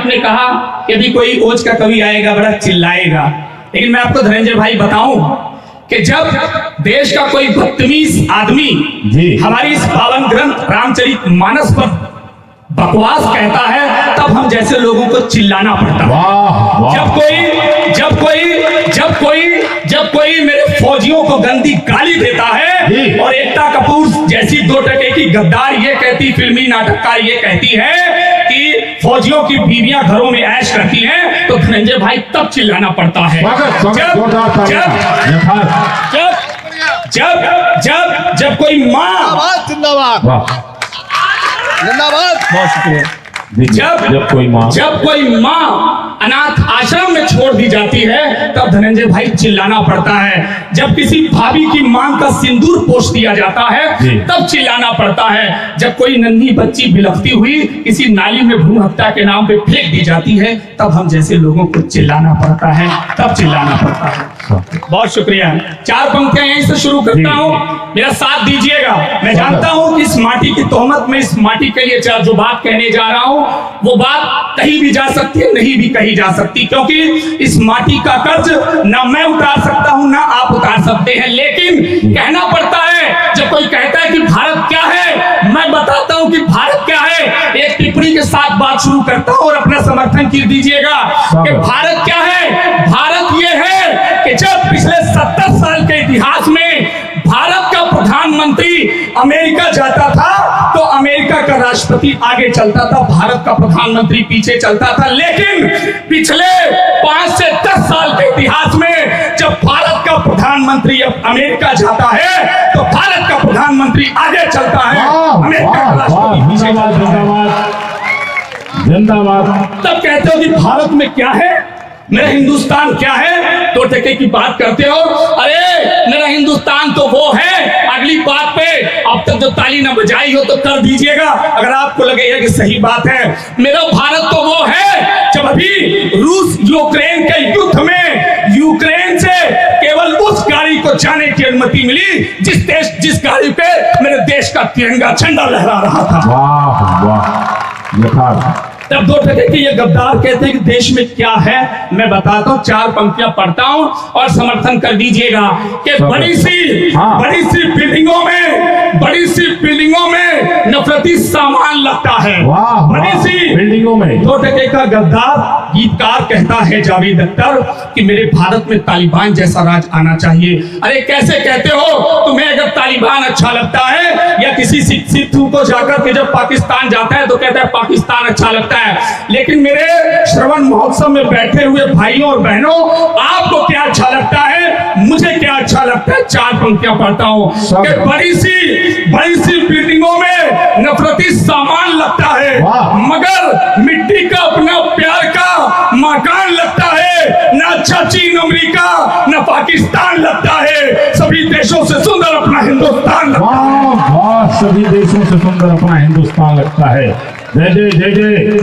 आपने कहा कि अभी कोई ओज का कवि आएगा बड़ा चिल्लाएगा, लेकिन मैं आपको धनंजय भाई बताऊं कि जब देश का कोई बदतमीज आदमी हमारी इस पावन ग्रंथ रामचरितमानस पर बकवास कहता है, तब हम जैसे लोगों को चिल्लाना पड़ता है। जब कोई मेरे फौजियों को गंदी गाली देता है और एकता कपूर जैसी 2 टके की गद्दार ये कहती, फिल्मी नाटककार ये कहती है कि फौजियों की बीवियां घरों में ऐश करती हैं, तो धनंजय भाई तब चिल्लाना पड़ता है। जब कोई माँ, जिंदाबाद, बहुत शुक्रिया। जब कोई माँ अनाथ आश्रम में छोड़ दी जाती है, तब धनंजय भाई चिल्लाना पड़ता है। जब किसी भाभी की मांग का सिंदूर पोष दिया जाता है, तब चिल्लाना पड़ता है। जब कोई नन्ही बच्ची बिलखती हुई किसी नाली में भ्रूण हत्या के नाम पे फेंक दी जाती है, तब हम जैसे लोगों को चिल्लाना पड़ता है, तब चिल्लाना पड़ता है। बहुत शुक्रिया। 4 पंक्तियां यहीं से शुरू करता हूँ, मेरा साथ दीजिएगा। मैं जानता हूँ कि इस माटी की तोहमत में, इस माटी के लिए जो बात कहने जा रहा हूँ, वो बात कहीं भी जा सकती है, नहीं भी कही जा सकती, क्योंकि इस माटी का कर्ज ना मैं उतार सकता हूं ना आप उतार सकते हैं, लेकिन कहना पड़ता है। जब कोई कहता है कि भारत क्या है, मैं बताता हूं कि भारत क्या है। एक टिप्पणी के साथ बात शुरू करता हूं और अपना समर्थन कर दीजिएगा कि भारत क्या है। भारत ये है कि जब पिछले 70 साल के इतिहास में भारत का प्रधानमंत्री अमेरिका जाता था, तो अमेरिका का राष्ट्रपति आगे चलता था, भारत का प्रधानमंत्री पीछे चलता था। लेकिन पिछले 5 से 10 साल के इतिहास में जब भारत का प्रधानमंत्री अब अमेरिका जाता है, तो भारत का प्रधानमंत्री आगे चलता है, अमेरिका का राष्ट्रपति पीछे चलता है। जिंदाबाद। तब कहते हो कि भारत में क्या है, मेरा हिंदुस्तान क्या है, 2 टके की बात करते हो। अरे मेरा हिंदुस्तान तो वो है, अगली बात पे अब तक जो ताली न बजाई हो तो कर दीजिएगा अगर आपको लगेगा कि सही बात है। मेरा भारत तो वो है जब अभी रूस यूक्रेन के युद्ध में यूक्रेन से केवल उस गाड़ी को जाने की अनुमति मिली जिस गाड़ी पे मेरे देश का तिरंगा झंडा लहरा रहा था। वाह वाह। तब 2 टके के ये गद्दार कहते हैं कि देश में क्या है। मैं बताता हूँ, 4 पंक्तियां पढ़ता हूँ और समर्थन कर दीजिएगा कि बड़ी सी बिल्डिंगों में नफरती सामान लगता है। बड़ी सी बिल्डिंगों में 2 टके का गद्दार गीतकार कहता है जावेद अख्तर कि मेरे भारत में तालिबान जैसा राज आना चाहिए। अरे कैसे कहते हो? तुम्हें अगर तालिबान अच्छा लगता है या किसी सिद्धू को जाकर के जब पाकिस्तान जाता है तो कहता है पाकिस्तान अच्छा लगता है, लेकिन मेरे श्रवण महोत्सव में बैठे हुए भाइयों और बहनों, आपको क्या अच्छा लगता है, मुझे क्या अच्छा लगता है। 4 पंक्तियां पढ़ता हूं कि बड़ी सी बिल्डिंगों में नफरती सामान लगता है, मगर मिट्टी का अपना प्यार का मकान लगता है। ना अच्छा चीन अमेरिका ना पाकिस्तान लगता है, सभी देशों से सुंदर अपना हिंदुस्तान लगता है। सभी देशों से सुंदर अपना हिंदुस्तान लगता है। जय जय जय जय।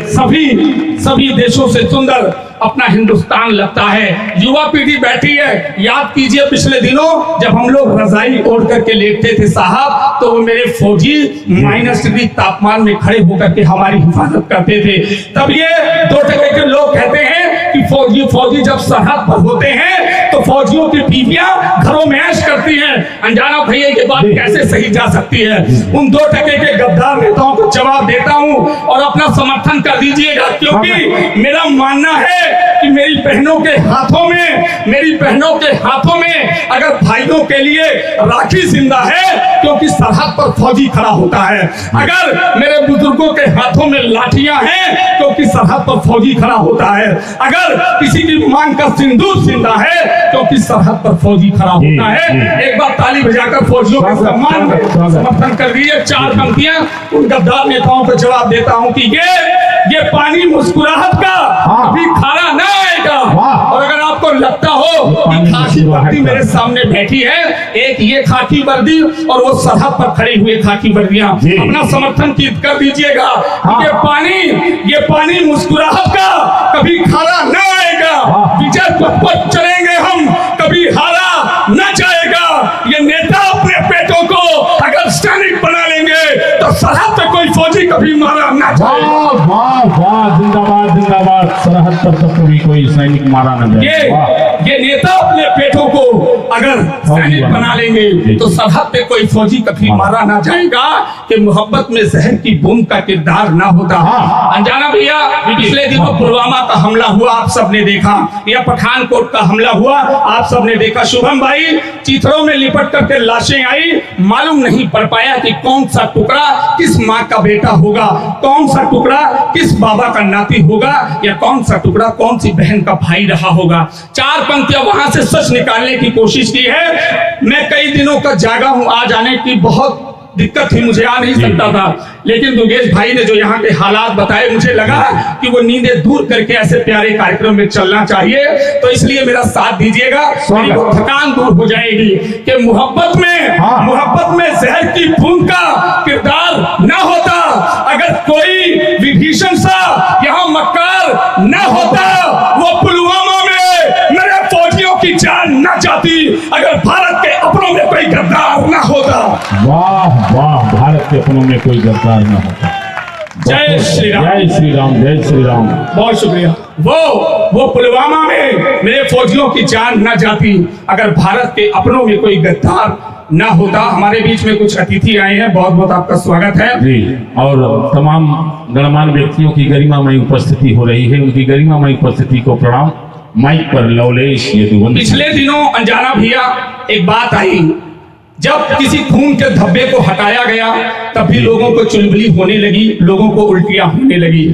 सभी देशों से सुंदर अपना हिंदुस्तान लगता है। युवा पीढ़ी बैठी है, याद कीजिए पिछले दिनों जब हम लोग रजाई ओढ़ करके लेटते थे साहब, तो वो मेरे फौजी -डिग्री तापमान में खड़े होकर के हमारी हिफाजत करते थे। तब ये 2 टके के लोग कहते हैं कि फौजी जब सरहद पर होते हैं तो फौजियों की बीवियां घरों में ऐश करती हैं। अनजाना भैया ये बात कैसे सही जा सकती है? उन 2 टके के गद्दार नेताओं को जवाब देता हूं और अपना समर्थन कर दीजिएगा, क्योंकि मेरा मानना है कि मेरी बहनों के हाथों में अगर भाइयों के लिए राखी जिंदा है, क्योंकि सरहद पर फौजी खड़ा होता है। अगर मेरे बुजुर्गों के हाथों में लाठियां हैं, क्योंकि सरहद पर फौजी खड़ा होता है। अगर किसी की मांग का सिंदूर जिंदा है, क्योंकि सरहद पर फौजी खड़ा होता है। एक बार ताली बजाकर फौजियों के सम्मान में समर्थन कर दीजिए। 4 पंक्तियां उन गद्दार नेताओं को जवाब देता हूं कि ये पानी मुस्कुराहट का कभी खारा ना आएगा। और अगर आपको लगता हो कि खाकी वर्दी मेरे सामने बैठी है, एक ये खाकी वर्दी और वो सरहद पर खड़ी हुई खाकी वर्दियां, अपना समर्थन कर दीजिएगा। ये पानी मुस्कुराहट का कभी खारा ना आएगा। विजय पथ पर चलेंगे हम, कभी हारा न जाएगा। ये नेता अपने पेटों को अगर सैनिक बना लेंगे तो सरहद पे कोई फौजी कभी मारा ना जाए। वाह वाह वाह, जिंदाबाद जिंदाबाद। सरहद पर तक कभी कोई सैनिक मारा न जाए। ये नेता अपने बेटों को अगर सैनिक बना लेंगे तो सरहद पे कोई फौजी कभी मारा ना जाएगा कि मोहब्बत में जहर की बूंद का किरदार ना होता। अनजाना भैया, पिछले दिनों पुलवामा का हमला हुआ, आप सबने देखा, या पठानकोट का हमला हुआ, आप सबने देखा। शुभम भाई, चित्रों में लिपट करके लाशें आई, मालूम नहीं पड़ पाया कि कौन सा टुकड़ा किस माँ का बेटा होगा, कौन सा टुकड़ा किस बाबा का नाती होगा, या कौन सा टुकड़ा कौन सी बहन का भाई रहा होगा। चार पंक्तियां वहां से सच निकालने की कोशिश की है। मैं कई दिनों का जागा हूं, आ जाने की बहुत दिक्कत थी, मुझे आ नहीं सकता था, लेकिन दुर्गेश भाई ने जो यहाँ के हालात बताए, मुझे लगा कि वो नींदें दूर करके ऐसे प्यारे कार्यक्रम में चलना चाहिए, तो इसलिए मेरा साथ दीजिएगा, मेरी वो थकान दूर हो जाएगी कि मोहब्बत में जहर की बूंद का किरदार ना होता, अगर कोई विभीषण सा यहाँ मक्कार ना होता, वो पुलवामा में मेरे फौजियों की जान ना जाती, अगर भारत के अपनों में कोई गद्दार ना होता। वाह वाह, भारत के अपनों में कोई गद्दार ना होता। जय श्री राम, जय श्री राम, जय श्री राम। बहुत शुक्रिया। वो पुलवामा में मेरे फौजियों की जान न जाती, अगर भारत के अपनों में कोई गद्दार ना होता। हमारे बीच में कुछ अतिथि आए हैं, बहुत बहुत आपका स्वागत है जी, और तमाम गणमान्य व्यक्तियों की गरिमामयी उपस्थिति हो रही है, उनकी गरिमामयी उपस्थिति को प्रणाम। माइक पर लवलेश यदुवंशी। पिछले दिनों अनजाना भैया एक बात आई, जब किसी खून के धब्बे को हटाया गया तब भी लोगों को चुलबुली होने लगी, लोगों को उल्टियां होने लगी।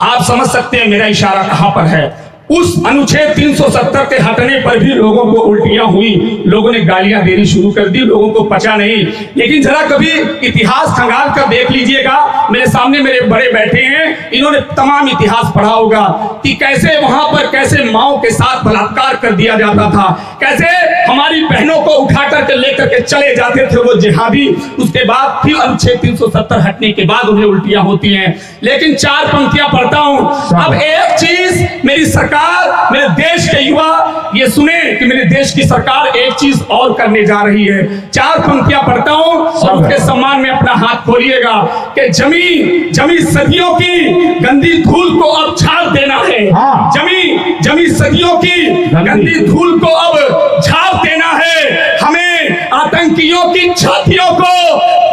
आप समझ सकते हैं मेरा इशारा कहां पर है। उस अनुच्छेद 370 के हटने पर भी लोगों को उल्टियां हुई, लोगों ने गालियां देनी शुरू कर दी, लोगों को पचा नहीं। लेकिन जरा कभी इतिहास खंगाल कर देख लीजिएगा, मेरे सामने मेरे बड़े बैठे हैं, इन्होंने तमाम इतिहास पढ़ा होगा कि कैसे वहां पर कैसे माओ के साथ बलात्कार कर दिया जाता था, कैसे हमारी बहनों को उठा करके लेकर के चले जाते थे वो जिहादी। उसके बाद फिर अनुच्छेद 370 हटने के बाद उन्हें उल्टियां होती हैं। लेकिन चार पंक्तियां पढ़ता हूं। अब एक चीज मेरी सरकार, मेरे देश के युवा ये सुने कि मेरे देश की सरकार एक चीज और करने जा रही है। चार पंक्तियां पढ़ता हूं और उसके सम्मान में अपना हाथ खोलिएगा कि जमी सदियों की गंदी धूल को अब झाड़ देना है। जमी सदियों की गंदी धूल को अब झाड़ देना है, हमें आतंकियों की छातियों को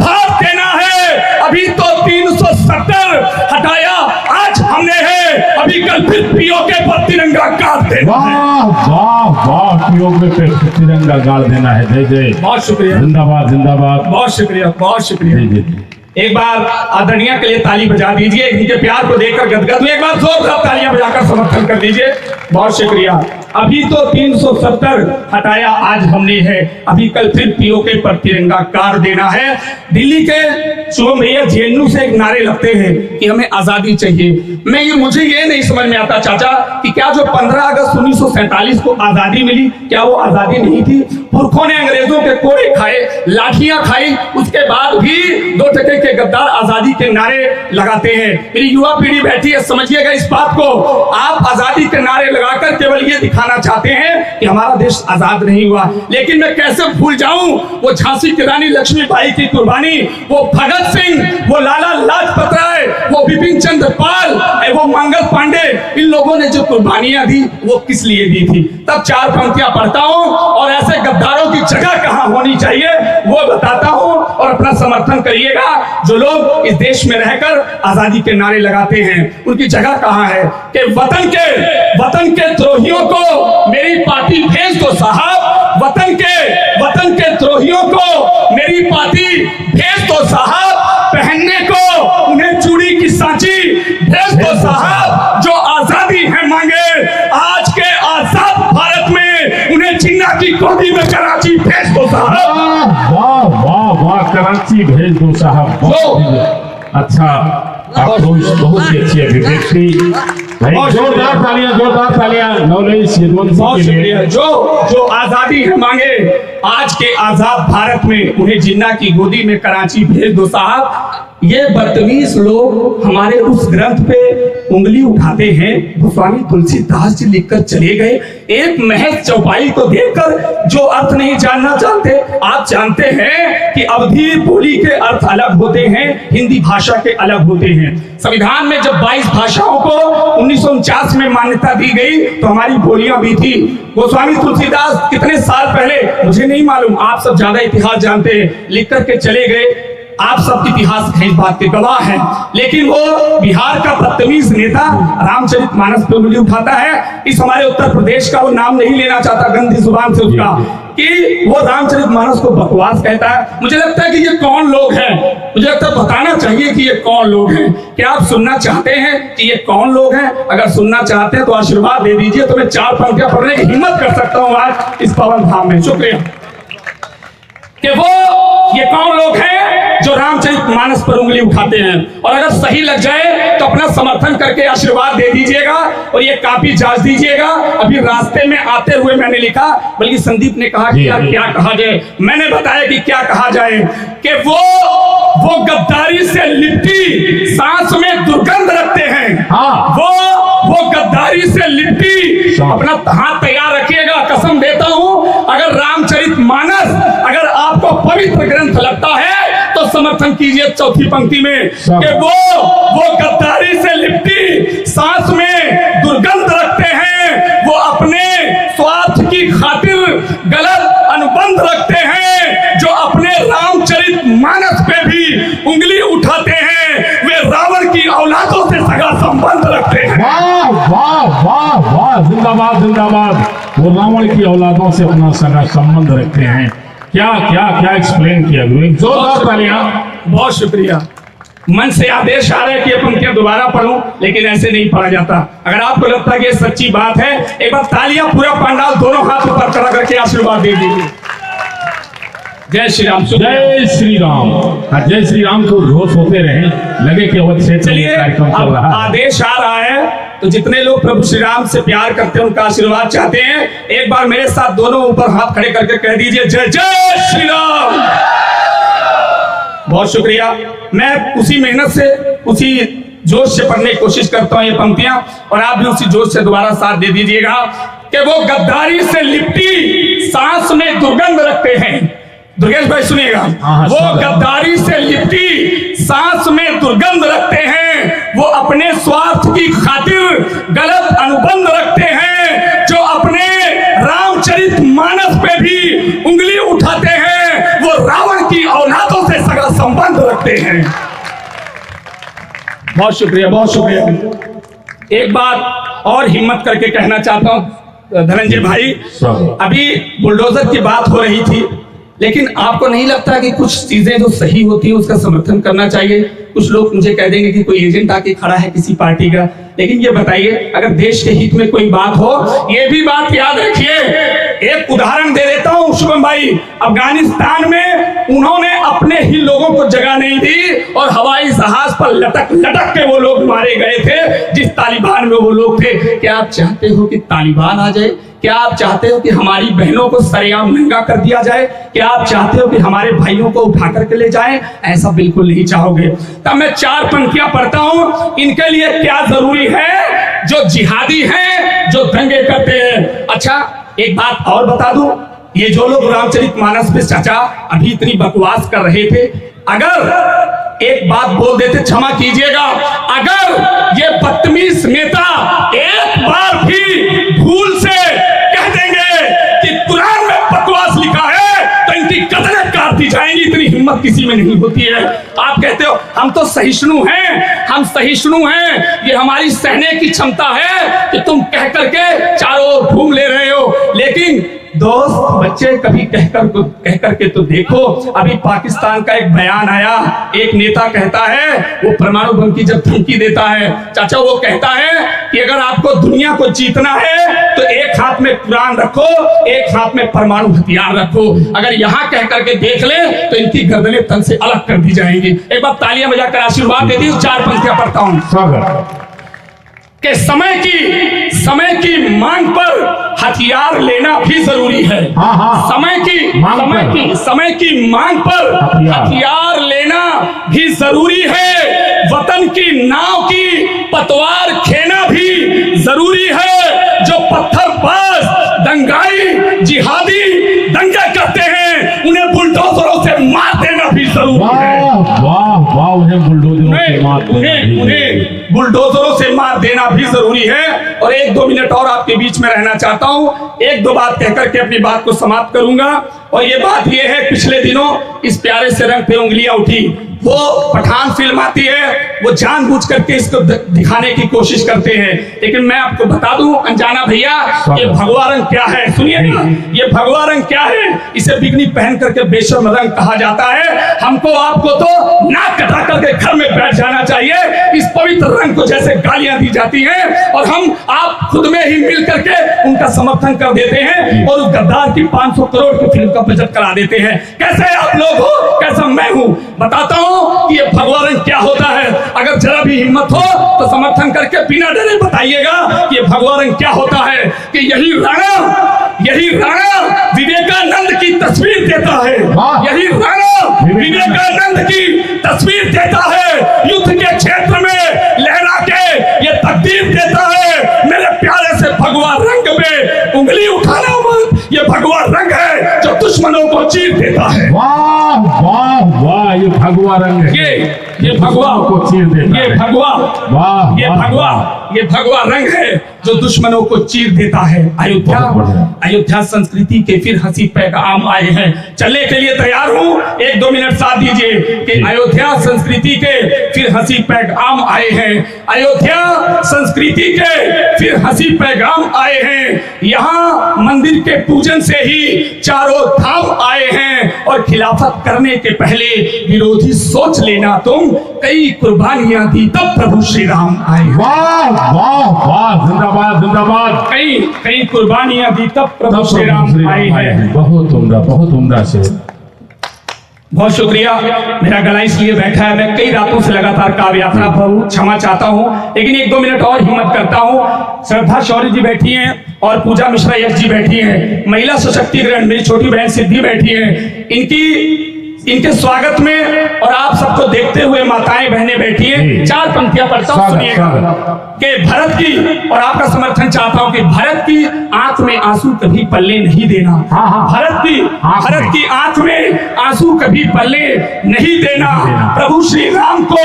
फाड़ देना है। अभी तो 370 हटाया, आज हमने है, अभी कल फिर पीओके पर तिरंगा गाड़ देना है। वाह वाह वाह, पीओके पे तिरंगा गाड़ देना है। जय जय, बहुत शुक्रिया, जिंदाबाद जिंदाबाद। बहुत शुक्रिया, बहुत शुक्रिया। एक बार आदरणीय के लिए ताली बजा दीजिए, इनके प्यार को देखकर गदगद हुए, एक बार जोरदार तालियां बजाकर समर्थन कर दीजिए। बहुत शुक्रिया। अभी तो 370 हटाया, आज हमने है, अभी कल फिर पीओके पर तिरंगा गाड़ देना है। दिल्ली के शुभम भैया जेएनयू से एक नारे लगते हैं कि हमें आजादी चाहिए। मुझे ये नहीं समझ में आता चाचा कि क्या जो 15 अगस्त 1947 को आजादी मिली, क्या वो आजादी नहीं थी? पुरखों ने अंग्रेजों के कोड़े खाए, लाठियां खाई, उसके बाद भी 2 टके के गद्दार आजादी के नारे लगाते हैं। मेरी युवा पीढ़ी बैठी है, समझिएगा इस बात को। आप आजादी के नारे लगाकर केवल ये दिखाना चाहते हैं कि हमारा देश आजाद नहीं हुआ, लेकिन मैं कैसे भूल जाऊं वो झांसी की रानी लक्ष्मीबाई की कुर्बानी, वो भगत सिंह, वो लाला लाजपत राय, वो बिपिन चंद्र पाल, वो मंगल पांडे, इन लोगों ने जो कुर्बानियां दी वो किस लिए दी थी? तब चार पंक्तियां पढ़ता हूं और ऐसे गद्दारों की जगह कहां होनी चाहिए वो बताता हूं, और अपना समर्थन करिएगा। जो लोग इस देश में रहकर आजादी के नारे लगाते हैं उनकी जगह कहां है? कि वतन के द्रोहियों को मेरी पार्टी भेज दो साहब, वतन के द्रोहियों को मेरी पार्टी भेज दो साहब, पहनने को उन्हें चूड़ी की सांची भेज दो साहब, जो आजादी है मांगे आज के आजाद भारत में, उन्हें जिन्ना की गोदी में कराची भेज दो साहब। वाह वाह वाह, कराची भेज दो साहब। अच्छा, आपको बहुत ही अच्छी अभिव्यक्ति। जोरदार तालियां लवलेश यदुवंशी के लिए। जो आजादी है मांगे आज के आजाद भारत में, उन्हें जिन्ना की गोदी में कराची भेज दो साहब। ये बदतमीज लोग हमारे उस ग्रंथ पे उंगली उठाते हैं। गोस्वामी तुलसीदास जी लिखकर चले गए, एक महज चौपाई को देखकर जो अर्थ नहीं जानना चाहते। आप जानते हैं कि अवधी बोली के अर्थ अलग होते हैं, हिंदी भाषा के अलग होते हैं। संविधान में जब 22 भाषाओं को 1949 में मान्यता दी गई तो हमारी बोलियां भी थी। गोस्वामी तुलसीदास कितने साल पहले, मुझे नहीं मालूम, आप सब ज्यादा इतिहास जानते हैं, लिख करके चले गए। आप सब इतिहास इस बात के गवाह हैं। लेकिन वो बिहार का बदतमीज नेता रामचरितमानस पे उंगली उठाता है। इस हमारे उत्तर प्रदेश का वो नाम नहीं लेना चाहता गंदी जुबान से उसका, कि वो रामचरितमानस को बकवास कहता है। मुझे लगता है कि ये कौन लोग हैं, मुझे लगता है बताना चाहिए कि ये कौन लोग हैं। क्या आप सुनना चाहते हैं कि ये कौन लोग हैं? अगर सुनना चाहते हैं तो आशीर्वाद दे दीजिए, तो मैं 4 पंक्तियां पढ़ने की हिम्मत कर सकता हूं आज इस पवन धाम में। शुक्रिया। कि वो ये कौन लोग हैं जो रामचरितमानस पर उंगली उठाते हैं, और अगर सही लग जाए तो अपना समर्थन करके आशीर्वाद दे दीजिएगा और ये कॉपी जांच दीजिएगा। अभी रास्ते में आते हुए मैंने लिखा, बल्कि संदीप ने कहा कि यार क्या कहा जाए, मैंने बताया कि क्या कहा जाए, कि वो गद्दारी से लिपटी सांस में दुर्गंध रखते हैं। वो गद्दारी से लिपटी, अपना हाथ तैयार रखिएगा। कसम देता हूं, अगर रामचरितमानस अगर आपको पवित्र ग्रंथ लगता है तो समर्थन कीजिए चौथी पंक्ति में, कि वो गद्दारी से लिपटी सांस में दुर्गंध रखते हैं, वो अपने स्वार्थ की खातिर गलत अनुबंध रखते हैं, जो अपने रामचरितमानस पे भी उंगली उठाते हैं, वे रावण की औलादों से सगा संबंध रखते हैं। वाह वाह वाह वाह, जिंदाबाद जिंदाबाद। वो रावण की औलादों से अपना सगा संबंध रखते हैं। क्या क्या क्या एक्सप्लेन किया, जोरदार तालियां। बहुत शुक्रिया। मन से आदेश आ रहा है कि ये पंक्तियां दोबारा पढ़ूं, लेकिन ऐसे नहीं पढ़ा जाता। अगर आपको लगता है कि ये सच्ची बात है, एक बार तालियां पूरा पंडाल दोनों हाथ ऊपर चढ़ा करके आशीर्वाद दे दीजिए। जय श्री राम। जय श्री राम। जय श्री राम को घोष होते रहे, लगे कि अवध क्षेत्र में कार्यक्रम चल रहा है। आदेश आ रहा है तो जितने लोग प्रभु श्री राम से प्यार करते हैं, उनका आशीर्वाद चाहते हैं, एक बार मेरे साथ दोनों ऊपर हाथ खड़े करके कह दीजिए जय जय श्री राम। बहुत शुक्रिया। मैं उसी मेहनत से, उसी जोश से पढ़ने की कोशिश करता हूं ये पंक्तियां, और आप भी उसी जोश से दोबारा साथ दे दीजिएगा। कि वो गद्दारी से लिपटी सांस में दुर्गंध रखते हैं। दुर्गेश भाई सुनिएगा, वो गद्दारी से लिपटी सांस में दुर्गंध रखते हैं, वो अपने स्वार्थ की खातिर गलत अनुबंध रखते हैं, जो अपने रामचरितमानस पे भी उंगली उठाते हैं, वो रावण की औलादों से सगा संबंध रखते हैं। बहुत शुक्रिया, बहुत शुक्रिया। एक बात और हिम्मत करके कहना चाहता हूं धनंजय भाई, अभी बुलडोजर की बात हो रही थी, लेकिन आपको नहीं लगता कि कुछ चीजें जो सही होती है उसका समर्थन करना चाहिए? कुछ लोग मुझे कह देंगे कि कोई एजेंट आके खड़ा है किसी पार्टी का, लेकिन ये बताइए, अगर देश के हित में कोई बात हो, ये भी बात याद रखिए। एक उदाहरण दे देता हूं शुभम भाई, अफगानिस्तान में उन्होंने अपने ही लोगों को जगह नहीं दी और हवाई जहाज पर लटक लटक के वो लोग मारे गए थे जिस तालिबान में वो लोग थे। क्या आप चाहते हो कि तालिबान आ जाए? क्या आप चाहते हो कि हमारी बहनों को सरेआम नंगा कर दिया जाए? क्या आप चाहते हो कि हमारे भाइयों को उठा करके ले जाएं? ऐसा बिल्कुल नहीं चाहोगे। तब मैं 4 पंक्तियां पढ़ता हूं, इनके लिए क्या जरूरी है जो जिहादी हैं, जो दंगे करते हैं। अच्छा, एक बात और बता दूं, ये जो लोग रामचरितमानस पे चाचा अभी इतनी बकवास कर रहे थे, अगर एक बात बोल देते, क्षमा कीजिएगा, अगर ये बदतमीज नेता एक बार भी भूल से कह देंगे कि कुरान में बकवास लिखा है तो इनकी कदरें काट दी जाएंगी। इतनी हिम्मत किसी में नहीं होती है। आप कहते हो हम तो सहिष्णु हैं, हम सहिष्णु हैं, ये हमारी सहने की क्षमता है कि तुम कह करके चारों ओर घूम ले रहे हो, लेकिन दोस्त बच्चे कभी कह करके तो देखो। अभी पाकिस्तान का एक बयान आया, एक नेता कहता है, वो परमाणु बम की जब धमकी देता है, चाचा वो कहता है कि अगर आपको दुनिया को जीतना है तो एक हाथ में कुरान रखो, एक हाथ में परमाणु हथियार रखो। अगर यहाँ कह करके देख ले तो इनकी गर्दनें तन से अलग कर दी जाएंगी। एक बार तालियां बजाकर आशीर्वाद दे दी। 4 पंक्तियां पढ़ता हूं कि समय की मांग पर हथियार लेना भी जरूरी है। समय की मांग पर हथियार लेना भी जरूरी है, वतन की नाव की पतवार खेना भी जरूरी है। जो पत्थरबाज, दंगाई, जिहादी दंगे करते हैं उन्हें बुलडोजरों से मार देना भी जरूरी है। वाह वाह, उन्हें बुलडोजरों से मार उन्हें बुलडोजरों से मार देना भी जरूरी है। और 1-2 मिनट और आपके बीच में रहना चाहता हूँ। 1-2 बात कहकर के अपनी बात को समाप्त करूंगा। और ये बात ये है, पिछले दिनों इस प्यारे से रंग पे उंगलियां उठी। वो पठान फिल्म आती है, वो जानबूझ करके इसको दिखाने की कोशिश करते हैं। लेकिन मैं आपको बता दूं अनजाना भैया, ये भगवा रंग क्या है सुनिए ना। ये भगवा रंग क्या है? इसे बिगनी पहन करके बेशर्म रंग कहा जाता है। हमको आपको तो नाक कटा करके घर में बैठ जाना चाहिए। इस पवित्र रंग को जैसे गालियां दी जाती हैं और हम आप खुद में ही मिल करके उनका समर्थन कर देते हैं और उस गद्दार की 500 करोड़ की फिल्म का बजट करा देते हैं। कैसे आप लोग हो, कैसा मैं हूं? बताता हूं कि ये भगवा रंग क्या होता है। अगर जरा भी हिम्मत हो तो समर्थन करके बिना डरे बताइएगा कि ये भगवा रंग क्या होता है। कि यही राणा विवेकानंद की तस्वीर देता है। यही राणा विवेकानंद की तस्वीर देता है। युद्ध के क्षेत्र में लहरा के ये तकदीर देता है। मेरे प्यारे से भगवा रंग पे उंगली उठाना मत। ये भगवा रंग है जो दुश्मनों को चीर देता है। वाह वाह वाह, ये भगवा रंग है। ये भगवा को चीर देता है। ये भगवा, वाह, ये भगवा रंग है जो दुश्मनों को चीर देता है। अयोध्या संस्कृति के फिर हंसी पैगाम आए हैं। चलने के लिए तैयार हूं। 1-2 मिनट साथ दीजिए कि अयोध्या संस्कृति के फिर हंसी पैगाम आए हैं। अयोध्या संस्कृति के फिर हंसी पैगाम आए हैं। यहाँ मंदिर के पूजन से ही चारों धाम आए हैं। और खिलाफत करने के पहले विरोधी सोच लेना तुम, कई कुर्बानियां दी तब प्रभु श्री राम आए। वाह वाह वाह, जिंदाबाद जिंदाबाद। कई कुर्बानियां दी तब प्रभु श्री राम आए हैं। बहुत उम्दा से। बहुत शुक्रिया। मेरा गला इसलिए बैठा है, मैं कई रातों से लगातार काव्य यात्रा पर हूँ, क्षमा चाहता हूँ। लेकिन 1-2 मिनट और हिम्मत करता हूँ। श्रद्धा शौर्य जी बैठी हैं और पूजा मिश्रा यश जी बैठी हैं। महिला सशक्तिकरण मेरी छोटी बहन सिद्धि बैठी है। इनके स्वागत में और आप सबको देखते हुए माताएं बहनें बैठी हैं। 4 पंक्तियां पढ़ता हूं, सुनिएगा। कि भरत की, और आपका समर्थन चाहता हूं कि भरत की आंख में आंसू कभी पल्ले नहीं देना। भरत की आंख में आंसू कभी पल्ले नहीं देना। प्रभु श्री राम को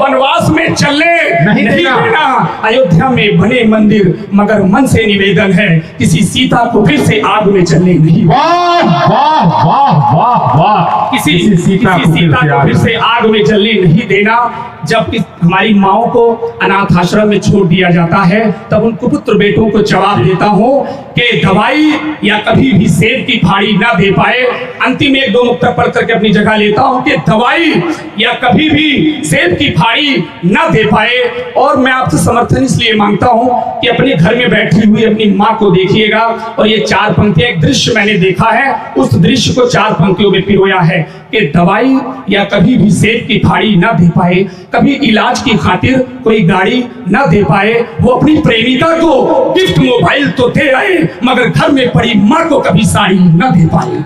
वनवास में चलने नहीं देना। अयोध्या में बने मंदिर मगर मन से निवेदन है, किसी सीता को फिर से आग में चलने नहीं। वाह वाह वाह वाह वाह, किसी सीता को फिर से आग में जलने नहीं देना। जब हमारी माओ को अनाथ आश्रम में छोड़ दिया जाता है तब उन कुपुत्र बेटों को जवाब देता हूँ कि दवाई या कभी भी सेब की फाड़ी ना दे पाए। अंतिम 1-2 नुक्ता पढ़ करके अपनी जगह लेता हूँ कि दवाई या कभी भी सेब की फाड़ी ना दे पाए। और मैं आपसे समर्थन इसलिए मांगता हूँ कि अपने घर में बैठी हुई अपनी माँ को देखिएगा। और ये 4 पंक्तियां, एक दृश्य मैंने देखा है, उस दृश्य को 4 पंक्तियों में पिरोया है कि दवाई या कभी भी सेब की फाड़ी ना दे पाए, कभी इलाज की खातिर कोई गाड़ी ना दे पाए। वो अपनी प्रेमिका को गिफ्ट मोबाइल तो दे आए मगर घर में पड़ी माँ को कभी साड़ी ना दे पाए।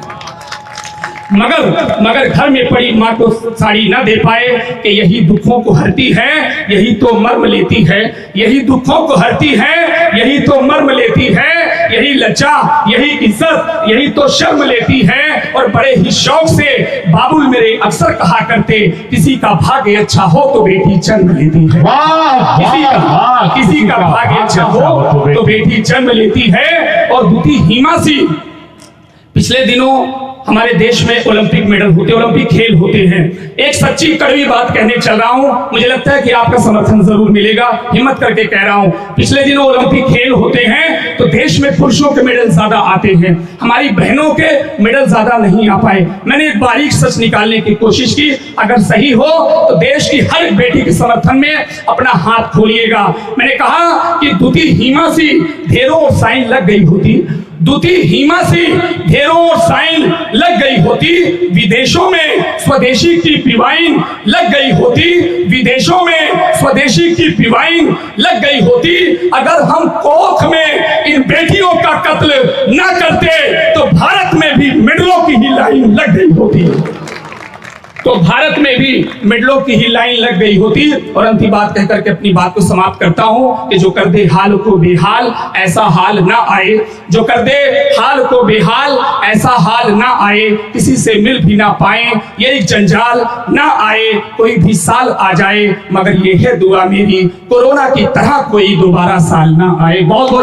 मगर घर में पड़ी माँ को साड़ी ना दे पाए। कि यही दुखों को हरती है, यही तो मर्म लेती है। यही दुखों को हरती है, यही तो मर्म लेती है। यही लज्जा, यही इज्जत, यही तो शर्म लेती है। और बड़े ही शौक से बाबुल मेरे अक्सर कहा करते, किसी का भाग्य अच्छा हो तो बेटी जन्म लेती है। किसी का भाग्य अच्छा हो तो बेटी जन्म लेती है। और दूती हिमासी, पिछले दिनों हमारे देश में ओलंपिक मेडल होते, ओलंपिक खेल होते हैं। एक सच्ची कड़वी बात कहने चल रहा हूं, मुझे लगता है कि आपका समर्थन जरूर मिलेगा, हिम्मत करके कह रहा हूं। पिछले दिनों ओलंपिक खेल होते हैं तो देश में पुरुषों के मेडल ज्यादा आते हैं, हमारी बहनों के मेडल ज्यादा नहीं आ पाए। मैंने एक बारीक सच निकालने की कोशिश की, अगर सही हो तो देश की हर बेटी के समर्थन में अपना हाथ खोलिएगा। मैंने कहा कि दूती हिमासी ढेरों साइन लग गई होती, दूती हिमासी ढेरों साइन लग गई होती। विदेशों में स्वदेशी की पिवाइन लग गई होती, विदेशों में स्वदेशी की पिवाइन लग गई होती। अगर हम कोख में इन बेटियों का कत्ल न करते तो भारत में भी मेडलों की ही लाइन लग गई होती। तो भारत में भी मिडलों की ही लाइन लग गई होती। और अंतिम बात कहकर के अपनी बात को समाप्त करता हूं कि जो कर दे हाल को बेहाल ऐसा हाल ना आए, जो कर दे हाल को बेहाल ऐसा हाल ना आए, किसी से मिल भी ना पाए ये जंजाल ना आए, कोई भी साल आ जाए मगर ये है दुआ मेरी कोरोना की तरह कोई दोबारा साल ना आए। बहुत बहुत